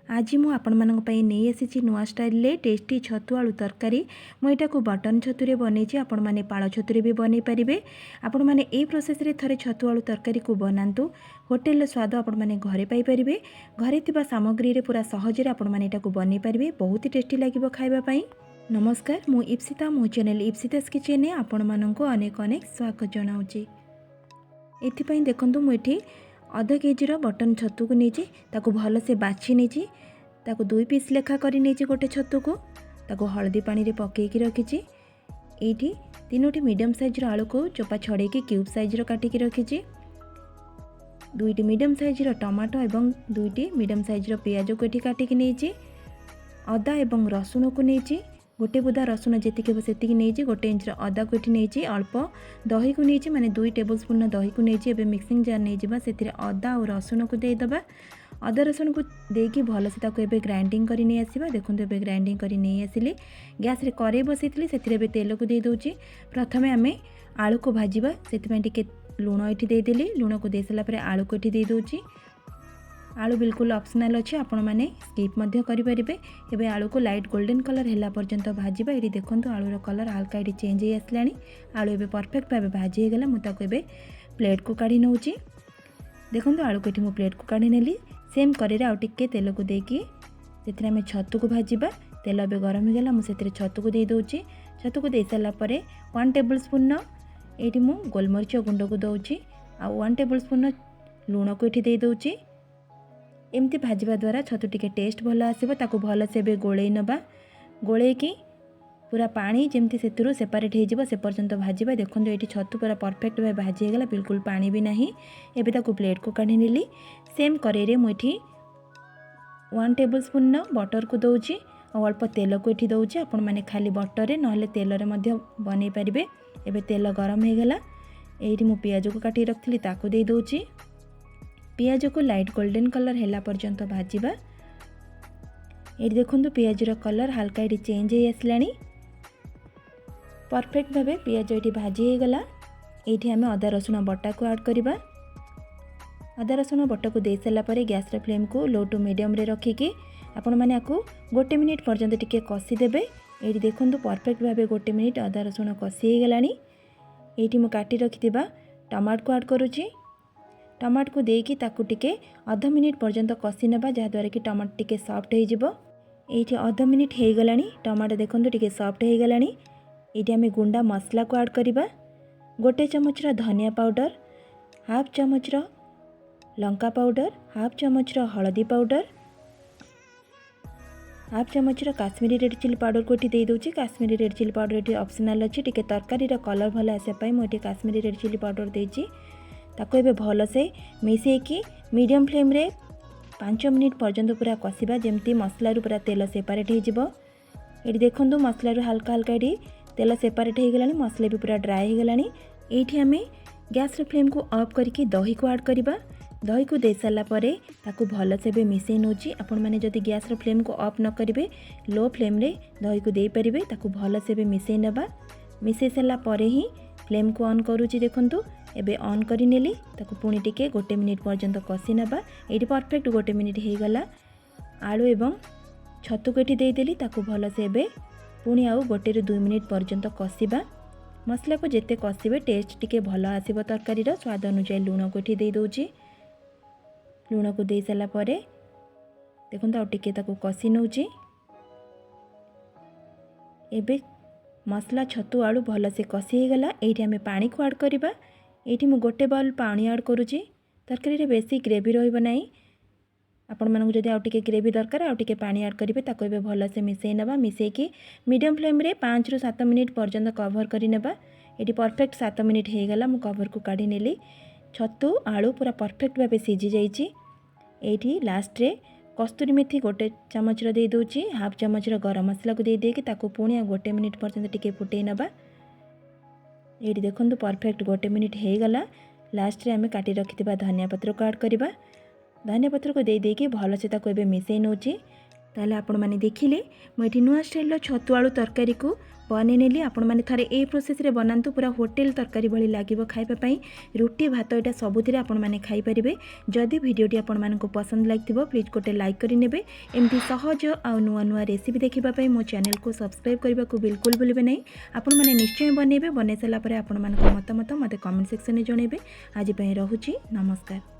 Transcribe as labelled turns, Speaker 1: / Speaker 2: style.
Speaker 1: आज मु आपण नहीं आसी नुआ स्टाइल टेस्टी छतु आलू तरकारी। मुझे बटन छतुरे बनई आपण मैंने पाड़ छतुरे भी बनई पारे। आपण मैंने यही प्रोसेस रे थरे छतु आलू तरकारी को बनातु। होटेल स्वाद आपण मैंने घरे पाइपर। घरे थिबा सामग्री रे पूरा सहजरे आपण मैंने बनई पारे। बहुत ही टेस्टी लगे खाइबापी। नमस्कार, मु इप्सिता, मो चैनल इप्सिता स्किचेन आपण मानक अनेक अनेक स्वागत जनाऊँगी। एथिपाई देखंतु मुझे आधा केजी बटन छतु को नहीं भल से बाछि नहीं 2 पीस लेखा कर गोटे छतु को ताको हलदी पानी रे पकईकी रखी। ये 3टी मीडियम साइज आलू को चोपा छड़े क्यूब साइज काटिकी रखी। 2टी मीडियम साइज टमाटो एवं 2टी मीडियम साइज पियाज को ये काटिकी नहीं। अदा एवं रसुण को नहीं गोटे बुदा रसुण जी हे से नहीं। गोटे इंच अदा को ये नहीं। अल्प दही को नहीं माने 2 टेबल स्पून दही को नहीं। मिक्सिंग जार नहीं जावा से अदा और रसुण को देदेबा। अदा रसुण को देकी भल से ताको ग्राइंडिंग कर नहीं आसवा। देखो ए ग्राइंडिंग कर नहीं आसिली। गैस रे कड़े बसई से तेल को दे दूची। प्रथमे आम आलू को भाजवा से लुण ये देदेली। लुण को दे सारापर आलू को ये दे दूची। आलू बिल्कुल ऑप्शनल अच्छे, आपण मैंने स्किप मध्य करें। एवं आलू को लाइट गोल्डन कलर है पर्यंत भाजवा। ये देखो आलूर कलर हल्का ये चेंज हो आसला। आलू एवं परफेक्ट भाव भाजी होगला। मुझे प्लेट को काढ़ी नौ। देखो आलू को ये प्लेट को काढ़ी नेली। सेम कड़े आउ टिके तेल को देकी से आम छतु को भाजवा। तेल ए गरम होगला। मुझे छतु को दे दूची। छतु को दे सारापर 1 टेबल स्पून ये गोलमरीच गुंड को दूची। आ 1 टेबल स्पून लुण को ये दे दूची। एमती भाजवा द्वारा छतु टिके टेस्ट भल आसो। ताको भल से गोले नबा। गोले की पूरा पानी जमती से सेपरेट हो से पर्यंत भाजवा। देखो ये छतु पूरा परफेक्ट भाव भाजी होगला। बिल्कुल पानी भी नहीं। एबे ताको प्लेट को काढ़ी नेली। सेम कड़े मुझे 1 टेबल स्पून बटर को दूची और अल्प तेल को ये दूची। आपण मैंने खाली बटर ना तेल बनई पारे। एबे तेल गरम होगला। ये मु पियाज को काटी रखी ताको दे दूची। पियाज को लाइट गोल्डन कलर है पर्यंत भाजवा। ये देखो पियाजर कलर हल्का ये चेंज हो आसला। परफेक्ट भाव पियाज ये भाजी होगला। ये आम अदा रसुण बटा को ऐड करवा। अदा रसुण बटा को दे सारापर गैस फ्लेम को लो टू मीडियम रे रखिकी आपण मैंने आपको 1 मिनिट पर्यंत टिके कषिदेवे। ये देखो परफेक्ट भाव 1 मिनिट अदा रसुण कषि होगला। ये मु काटी रखि टमाट को ऐड करुँची। टमाट को देकी ताकू टिके आधा मिनिट पर्यंत कषि नबा जहाँद्वारा कि टमाट टिके सॉफ्ट हो। ये आधा मिनिट हो गला। टमाट देखो टिके सॉफ्ट हो गला। ये आम गुंडा मसला को ऐड करवा। 1 चमच धनिया पाउडर, हाफ चमच लंका पाउडर, हाफ चमच हलदी पाउडर, हाफ चमच काश्मीरी रेड चिली पाउडर को ये दे दूची। काश्मीरी रेड चिली पाउडर ये ऑप्शनल अच्छी। टिके तरकारी कलर भल आसापी मुझे काश्मीरी रेड चिली पाउडर देची। ताको एबे भल से मिसेकी मीडियम फ्लेम रे 5 मिनिट पर्यंत पूरा कषिबा जमती मसलारू पूरा तेल सेपरेट हो। ये देखो मसलारू हल्का हल्का ये तेल सेपरेट हो गला। मसला भी पूरा ड्राए हो गला। ये आम गैस फ्लेम को ऑफ करके दही को ऐड करवा। दही को दे सारापर ताको भल से मिसई नौची। आपण मैंने जदि गैस फ्लेम को ऑफ न करेंगे लो फ्लेम रे दही को दे पारे। ताको भल से मिसई नबा। मिसई सारापर ही फ्लेम को ऑन करूची। देखंतु एबे ऑन करी नेली। ताको पुणी टिके 1 मिनिट पर्यंत कषि नबा। ये परफेक्ट 1 मिनिट हो गला। आलू एवं छतु को ये देदेली। ताको भल से एबे पुणी आउ 1 ରୁ 2 मिनिट पर्यंत कषिबा। मसला को जेते कषिबे टेस्ट टिके भल आसीबो। तरकारी स्वाद अनुसार लुण को ये दे दूची। लुण को दे सारा पर देखो आउ टिके ताको कषि नौची। एबे मसला छतु आलू भल से कषि हो गला। ये आम पानी को ऐड करवा। ये मु 1 बाउल पानी ऐड करुँची। तरकारी बेसी ग्रेवी रहिबो नाही। आपण मानक जदि आउ टिके ग्रेवी दरकार आउ टिके पानी ऐड करेंगे। ताको एबे भल से मिसई नबा। मिसईकी मीडियम फ्लेम रे 5 ରୁ 7 मिनिट पर्यंत कवर करी नेबा। ये परफेक्ट 7 मिनिट हो गला। मु कवर को काढ़ी नेली। छतु आलू पूरा परफेक्ट भाव सीझी जाइए। ये लास्ट रे कस्तूरी मेथी 1 चमच दे दूची। हाफ चमच गरम मसला को दे देकी ताको पुणी 1 मिनिट पर्यंत टिके फुटई नबा। ये देखो परफेक्ट 1 मिनिट हो गला। लास्ट रे आम काटी रखि धनिया पत्र को ऐड करवा। धनिया पत्र को दे देकी भल से ताको एबे मिसई नौची। ताले आपण माने देखिले मुझे नुआ स्टाइल छतु आलू तरकारी को बनै नेली। आपण माने थरे ए प्रोसेस रे बनांतु पूरा होटल तरकारी भली लागिवो खाइबा पई। रुटी भात एटा सबुथिरे आपण माने खाइ परिबे। जदि वीडियोटी आपण मानकु पसंद लागिथिबो प्लीज गोटे लाइक करि नेबे। एमती सहज आ नुआ नुआ रेसिपी देखिबा पई मो चैनल को सब्सक्राइब करबा को बिल्कुल भूलिबे नै। आपण माने निश्चय बनेबे। बनै सला परे आपण मानक मतामत मते कमेंट सेक्शन रे जणेबे। आज पई रहुची नमस्कार।